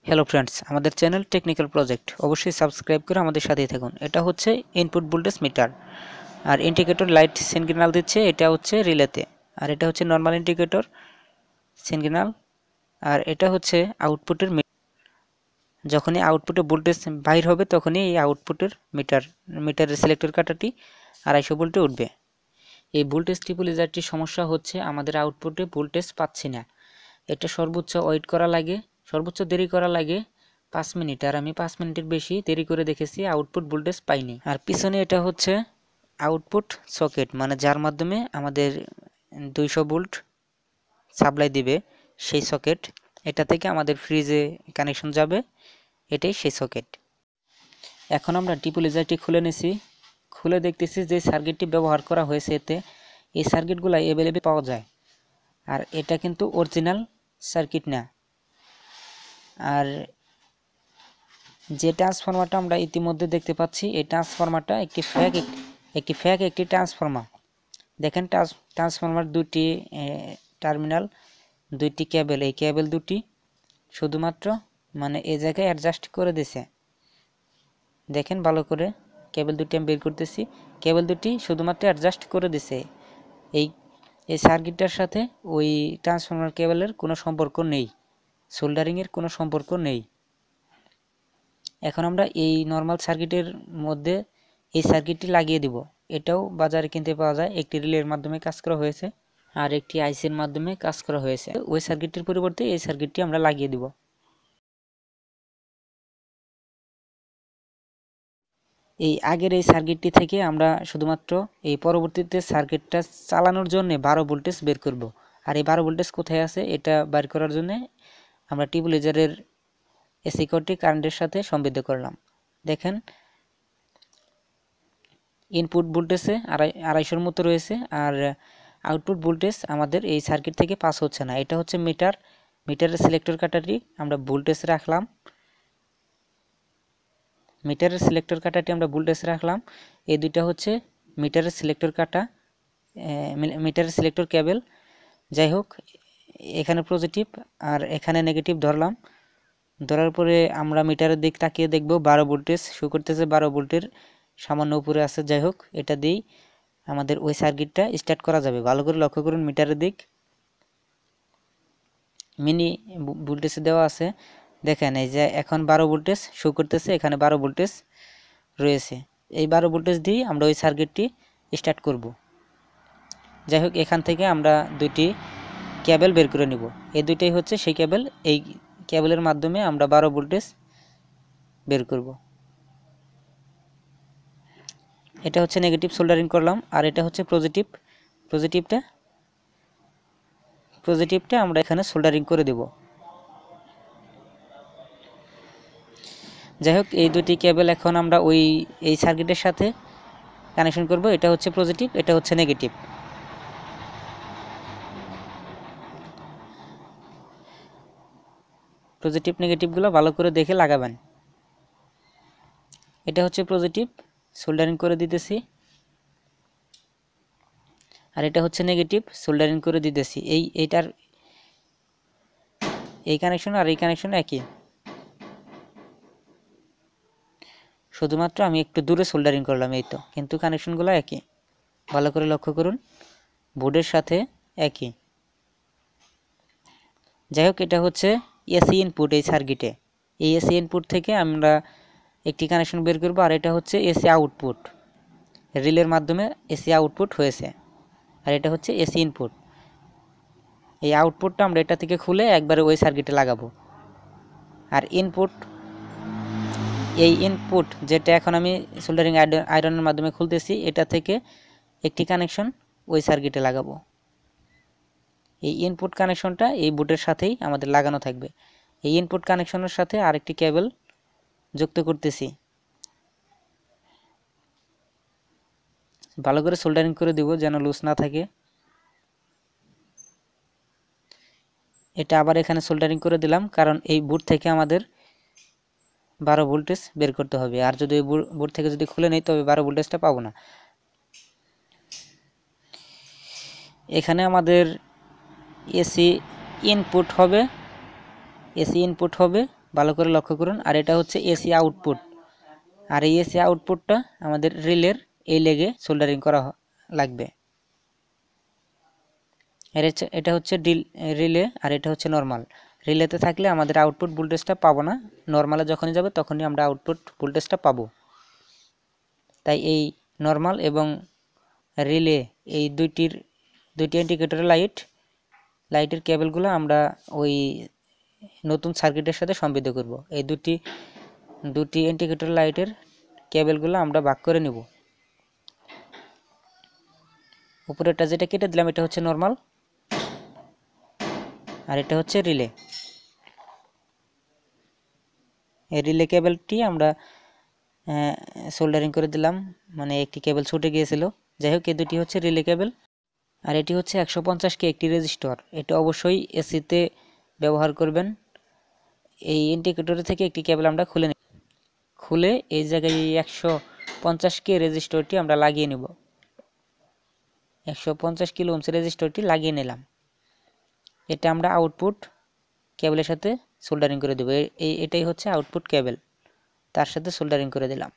Hello friends, আমাদের channel technical project অবশ্যই subscribe করে আমাদের সাথেই থাকুন। এটা হচ্ছে ইনপুট ভোল্টেজ মিটার, আর ইন্ডিকেটর লাইট সিগন্যাল দিচ্ছে, এটা হচ্ছে রিলেতে। আর এটা হচ্ছে নর্মাল ইন্ডিকেটর সিগন্যাল, আর এটা হচ্ছে আউটপুটের। যখনই আউটপুটে ভোল্টেজ বাইর হবে তখনই এই আউটপুটের মিটারের সিলেক্টর কাঁটাটি 250 ভোল্টে উঠবে। এই ভোল্টেজ স্টেবিলাইজারটির সমস্যা হচ্ছে আমাদের আউটপুটে ভোল্টেজ পাচ্ছি না। এটা সর্বোচ্চ ওয়েট করা লাগে, সর্বোচ্চ দেরি করা লাগে 5 মিনিট, আর আমি 5 মিনিটের বেশি দেরি করে দেখেছি, আউটপুট ভোল্টেজ পাইনি। আর পিছনে এটা হচ্ছে আউটপুট সকেট, মানে যার মাধ্যমে আমাদের 200 ভোল্ট সাপ্লাই দিবে সেই সকেট। এটা থেকে আমাদের ফ্রিজে কানেকশন যাবে, এটাই সেই সকেট। এখন আমরা ডিপোলাইজারটি খুলে নিছি, খুলে দেখতেছি যে সার্কিটটি ব্যবহার করা হয়েছে এতে এই সার্কিটগুলো অ্যাভেলেবেল পাওয়া যায়। আর এটা কিন্তু অরিজিনাল সার্কিট না। আর যে ট্রান্সফরমারটা আমরা ইতিমধ্যে দেখতে পাচ্ছি, এই ট্রান্সফরমারটা একটি ফেক একটি ট্রান্সফরমার। দেখেন ট্রান্সফরমার দুটি টার্মিনাল, দুইটি কেবল, এই কেবল দুটি শুধুমাত্র মানে এই জায়গায় অ্যাডজাস্ট করে দিছে। দেখেন ভালো করে, কেবল দুটি আমি বের করতেছি, কেবল দুটি শুধুমাত্র অ্যাডজাস্ট করে দিছে। এই সার্কিটটার সাথে ওই ট্রান্সফরমার কেবলের কোনো সম্পর্ক নেই, সোল্ডারিংয়ের কোনো সম্পর্ক নেই। এখন আমরা এই নর্মাল সার্কিটের মধ্যে এই সার্কিটটি লাগিয়ে দিব। এটাও বাজারে কিনতে পাওয়া যায়, একটি রিলের মাধ্যমে কাজ করা হয়েছে আর একটি আইসির মাধ্যমে কাজ করা হয়েছে। ওই সার্কিটটির পরিবর্তে এই সার্কিটটি আমরা লাগিয়ে দিব। এই আগের এই সার্কিটটি থেকে আমরা শুধুমাত্র এই পরবর্তীতে সার্কিটটা চালানোর জন্য 12 ভোল্টেজ বের করব। আর এই 12 ভোল্টেজ কোথায় আছে এটা বের করার জন্য আমরা টিউবলাইজারের এসি কোডটি কারেন্টের সাথে সংযুক্ত করলাম। দেখেন ইনপুট ভোল্টেজে 250 মতো রয়েছে, আর আউটপুট ভোল্টেজ আমাদের এই সার্কিট থেকে পাস হচ্ছে না। এটা হচ্ছে মিটারের সিলেক্টর কাঁটাটি আমরা ভোল্টেজ রাখলাম, মিটারের সিলেক্টর কাঁটাটি আমরা ভোল্টেজ রাখলাম। এই দুইটা হচ্ছে মিটারের সিলেক্টর কাঁটা, মিটারের সিলেক্টর কেবল। যাই হোক, এখানে পজিটিভ আর এখানে নেগেটিভ ধরলাম। ধরার পরে আমরা মিটারের দিক তাকিয়ে দেখব 12 ভোল্টেজ শো করতেছে, 12 ভোল্টের সামান্য উপরে আছে। যাই হোক, এটা দিয়েই আমাদের ওই সার্কিটটা স্টার্ট করা যাবে। ভালো করে লক্ষ্য করুন, মিটারের দিক মিনি ভোল্টেজ দেওয়া আছে। দেখেন এই যে এখন 12 ভোল্টেজ শো করতেছে, এখানে 12 ভোল্টেজ রয়েছে। এই 12 ভোল্টেজ দিয়ে আমরা ওই সার্কিটটি স্টার্ট করব। যাই হোক, এখান থেকে আমরা দুইটি কেবল বের করে নিব। এই দুইটাই হচ্ছে সেই কেবল, এই কেবলের মাধ্যমে আমরা 12 ভোল্টেজ বের করব। এটা হচ্ছে নেগেটিভ সোল্ডারিং করলাম, আর এটা হচ্ছে পজিটিভটা আমরা এখানে সোল্ডারিং করে দেব। যাই হোক, এই দুটি কেবল এখন আমরা এই সার্কিটের সাথে কানেকশন করব। এটা হচ্ছে পজিটিভ, এটা হচ্ছে নেগেটিভ। পজিটিভ নেগেটিভগুলো ভালো করে দেখে লাগাবেন। এটা হচ্ছে পজিটিভ, সোল্ডারিং করে দিতেছি, আর এটা হচ্ছে নেগেটিভ, সোল্ডারিং করে দিতেছি। এইটার এই কানেকশন আর এই কানেকশন একই, শুধুমাত্র আমি একটু দূরে সোল্ডারিং করলাম, এই তো, কিন্তু কানেকশনগুলো একই। ভালো করে লক্ষ্য করুন, বোর্ডের সাথে একই। যাই হোক, এটা হচ্ছে এসি ইনপুট এই সার্কিটে। এই এসি ইনপুট থেকে আমরা একটি কানেকশন বের করব, আর এটা হচ্ছে এসি আউটপুট, রিলের মাধ্যমে এসি আউটপুট হয়েছে। আর এটা হচ্ছে এসি ইনপুট। এই আউটপুটটা আমরা এটা থেকে খুলে একবারে ওই সার্কিটে লাগাবো। আর এই ইনপুট যেটা এখন আমি সোল্ডারিং আয়রনের মাধ্যমে খুলতেছি, এটা থেকে একটি কানেকশন ওই সার্কিটে লাগাবো। এই ইনপুট কানেকশনটা এই বোর্ডের সাথেই আমাদের লাগানো থাকবে। এই ইনপুট কানেকশনের সাথে আরেকটি কেবল যুক্ত করতেছি। ভালো করে সোল্ডারিং করে দিব যেন লুজ না থাকে। এটা আবার এখানে সোল্ডারিং করে দিলাম, কারণ এই বোর্ড থেকে আমাদের 12 ভোল্টেজ বের করতে হবে। আর যদি বোর্ড থেকে যদি খুলে নেই তবে 12 ভোল্টেজটা পাবো না। এখানে আমাদের এসি ইনপুট হবে, ভালো করে লক্ষ্য করুন। আর এটা হচ্ছে এসি আউটপুট, আর এই এসি আউটপুটটা আমাদের রিলের এই লেগে সোল্ডারিং করা লাগবে। এটা হচ্ছে রিলে, আর এটা হচ্ছে নর্মাল। রিলেতে থাকলে আমাদের আউটপুট ভোল্টেজটা পাবো না, নর্মালে যখনই যাবে তখনই আমরা আউটপুট ভোল্টেজটা পাবো। তাই এই নর্মাল এবং রিলে এই দুইটি ইন্ডিকেটর লাইটের কেবলগুলো আমরা ওই নতুন সার্কিটের সাথে সংযুক্ত করব। এই দুটি ইন্ডিকেটর লাইটের কেবলগুলো আমরা ভাগ করে নিব। উপরেরটা যেটা কেটে দিলাম এটা হচ্ছে নর্মাল, আর এটা হচ্ছে রিলে। এই রিলে কেবলটি আমরা সোল্ডারিং করে দিলাম, মানে একটি কেবল ছুটে গিয়েছিল। যাই হোক, এই দুটি হচ্ছে রিলে কেবল। আর এটি হচ্ছে 150K একটি রেজিস্টর। এটা অবশ্যই এসিতে ব্যবহার করবেন। এই ইন্ডিকেটর থেকে একটি কেবল আমরা খুলে এই জায়গায় 150K রেজিস্টরটি আমরা লাগিয়ে নেব। 150 কিলো ওহমস রেজিস্টরটি লাগিয়ে নিলাম। এটা আমরা আউটপুট কেবলের সাথে সোল্ডারিং করে দেব। এটাই হচ্ছে আউটপুট কেবল, তার সাথে সোল্ডারিং করে দিলাম।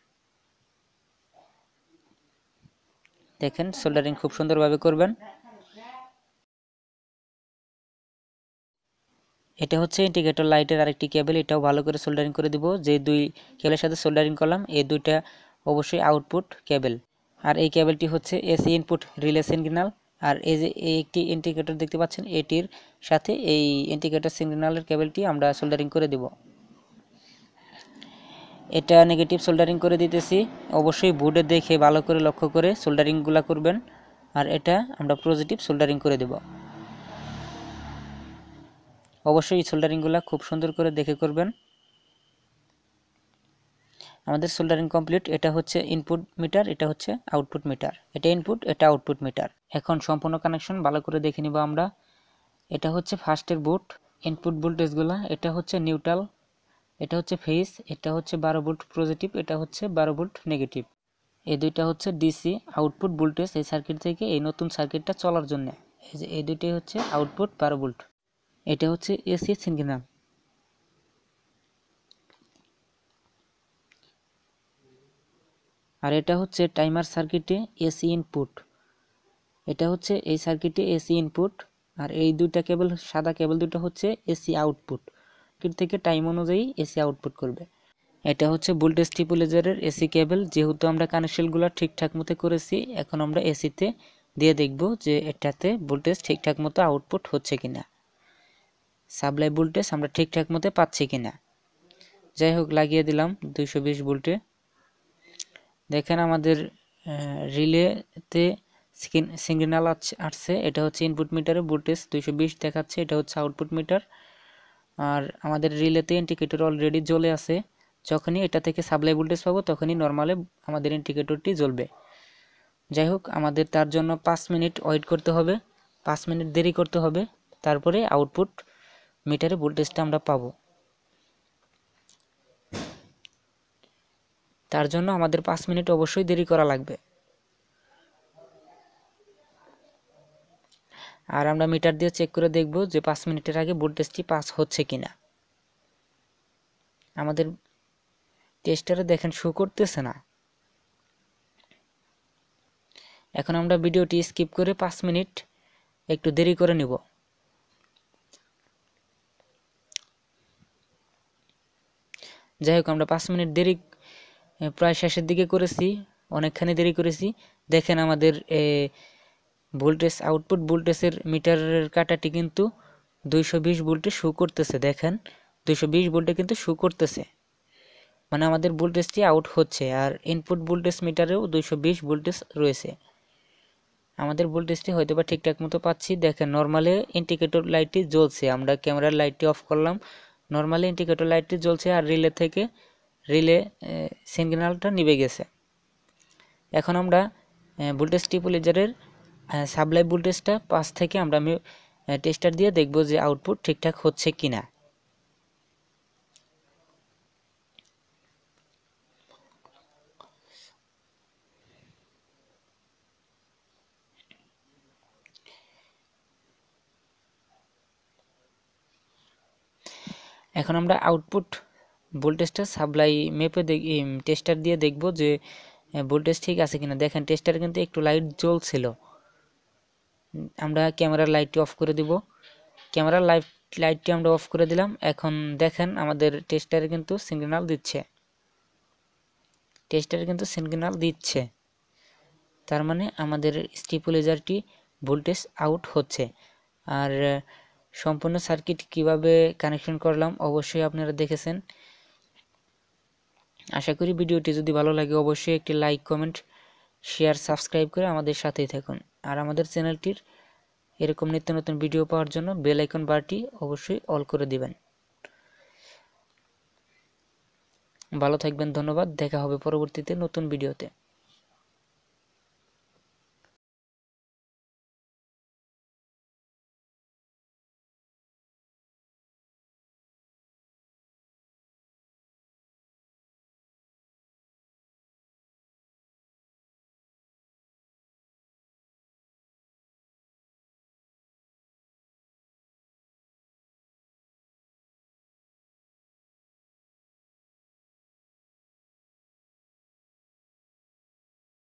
দেখেন, সোল্ডারিং খুব সুন্দরভাবে করবেন। এটা হচ্ছে ইন্ডিকেটর লাইটের আরেকটি কেবল, এটাও ভালো করে সোল্ডারিং করে দিব। যে দুই কেবলের সাথে সোল্ডারিং করলাম এই দুইটা অবশ্যই আউটপুট কেবল। আর এই কেবলটি হচ্ছে এসি ইনপুট রিলে সিগন্যাল। আর এই যে একটি ইন্ডিকেটর দেখতে পাচ্ছেন, এটির সাথে এই ইন্ডিকেটর সিগন্যালের কেবলটি আমরা সোল্ডারিং করে দেব। এটা নেগেটিভ সোল্ডারিং করে দিতেছি। অবশ্যই বোর্ডে দেখে ভালো করে লক্ষ্য করে সোল্ডারিংগুলো করবেন। আর এটা আমরা পজিটিভ সোল্ডারিং করে দেব। অবশ্যই সোল্ডারিংগুলো খুব সুন্দর করে দেখে করবেন। আমাদের সোল্ডারিং কমপ্লিট। এটা হচ্ছে ইনপুট মিটার, এটা হচ্ছে আউটপুট মিটার। এটা ইনপুট, এটা আউটপুট মিটার। এখন সম্পূর্ণ কানেকশন ভালো করে দেখে নিব আমরা। এটা হচ্ছে ফার্স্টের বোর্ড, ইনপুট ভোল্টেজগুলো। এটা হচ্ছে নিউট্রাল, এটা হচ্ছে ফেজ, এটা হচ্ছে 12 ভোল্ট পজিটিভ, এটা হচ্ছে 12 ভোল্ট নেগেটিভ। এই দুইটা হচ্ছে ডিসি আউটপুট ভোল্টেজ এই সার্কিট থেকে এই নতুন সার্কিটটা চলার জন্য। এই যে এই দুইটাই হচ্ছে আউটপুট 12 ভোল্ট। এটা হচ্ছে এসি সিগন্যাল। আর এটা হচ্ছে টাইমার সার্কিটে এসি ইনপুট। এটা হচ্ছে এই সার্কিটে এসি ইনপুট। আর এই দুইটা কেবল, সাদা কেবল দুটো হচ্ছে এসি আউটপুট, এর থেকে টাইম অনুযায়ী এসি আউটপুট করবে। এটা হচ্ছে ভোল্টেজ স্টেবিলাইজারের এসি কেবল। যেহেতু আমরা কানেকশনগুলো ঠিকঠাক মতো করেছি, এখন আমরা এসিতে দিয়ে দেখব যে এটাতে ভোল্টেজ ঠিকঠাক মতো আউটপুট হচ্ছে কিনা, সাপ্লাই ভোল্টেজ আমরা ঠিকঠাক মতো পাচ্ছি কিনা। যাই হোক, লাগিয়ে দিলাম 220 ভোল্টে। দেখেন আমাদের রিলেতে সিগন্যাল আসছে। এটা হচ্ছে ইনপুট মিটারে ভোল্টেজ 220 দেখাচ্ছে, এটা হচ্ছে আউটপুট মিটার। আর আমাদের রিলেতে ইন্ডিকেটর অলরেডি জ্বলে আছে। যখনই এটা থেকে সাপ্লাই ভোল্টেজ পাবো তখনই নর্মালে আমাদের ইন্ডিকেটরটি জ্বলবে। যাই হোক, আমাদের তার জন্য 5 মিনিট ওয়েট করতে হবে, 5 মিনিট দেরি করতে হবে, তারপরে আউটপুট মিটারে ভোল্টেজটা আমরা পাবো। তার জন্য আমাদের 5 মিনিট অবশ্যই দেরি করা লাগবে। আর আমরা মিটার দিয়ে চেক করে দেখব যে 5 মিনিটের আগে ভোল্টেজটি পাস হচ্ছে কিনা। আমাদের টেস্টারে দেখেন শো করতেছে না। এখন আমরা ভিডিওটি স্কিপ করে 5 মিনিট একটু দেরি করে নিব। যাই হোক, আমরা 5 মিনিট দেরি প্রায় শেষের দিকে করেছি, অনেকখানি দেরি করেছি। দেখেন আমাদের ভোল্টেজ, আউটপুট ভোল্টেজের মিটারের কাঁটাটি কিন্তু 220 ভোল্টে শো করতেছে। দেখেন 220 ভোল্টে কিন্তু শো করতেছে, মানে আমাদের ভোল্টেজটি আউট হচ্ছে। আর ইনপুট ভোল্টেজ মিটারেও 220 ভোল্টেজ রয়েছে। আমাদের ভোল্টেজটি হয়তো বা ঠিকঠাক মতো পাচ্ছি। দেখেন নর্মালে ইন্ডিকেটর লাইটটি জ্বলছে, আমরা ক্যামেরার লাইটটি অফ করলাম, নর্মালি ইন্ডিকেটর লাইটটি জ্বলছে। আর রিলে সিগন্যালটা নিভে গেছে। এখন আমরা ভোল্টেজ স্টেবিলাইজারের সাপ্লাই ভোল্টেজটা 5 থেকে আমরা টেস্টার দিয়ে দেখব যে আউটপুট ঠিকঠাক হচ্ছে কিনা। এখন আমরা আউটপুট ভোল্টেজটা সাপ্লাই মেপে টেস্টার দিয়ে দেখব যে ভোল্টেজ ঠিক আছে কিনা। দেখেন টেস্টারে কিন্তু একটু লাইট জ্বলছিল। আমরা ক্যামেরার লাইটটি অফ করে দিব। ক্যামেরার লাইটটি আমরা অফ করে দিলাম। এখন দেখেন আমাদের টেস্টারে কিন্তু সিগন্যাল দিচ্ছে। তার মানে আমাদের স্টেবিলাইজারটি ভোল্টেজ আউট হচ্ছে। আর সম্পূর্ণ সার্কিট কিভাবে কানেকশন করলাম অবশ্যই আপনারা দেখেছেন। আশা করি ভিডিওটি যদি ভালো লাগে অবশ্যই একটি লাইক, কমেন্ট, শেয়ার, সাবস্ক্রাইব করে আমাদের সাথেই থাকুন। আর আমাদের চ্যানেলটির এরকম নিত্য নতুন ভিডিও পাওয়ার জন্য বেল আইকন বারটি অবশ্যই অল করে দিবেন। ভালো থাকবেন, ধন্যবাদ। দেখা হবে পরবর্তীতে নতুন ভিডিওতে।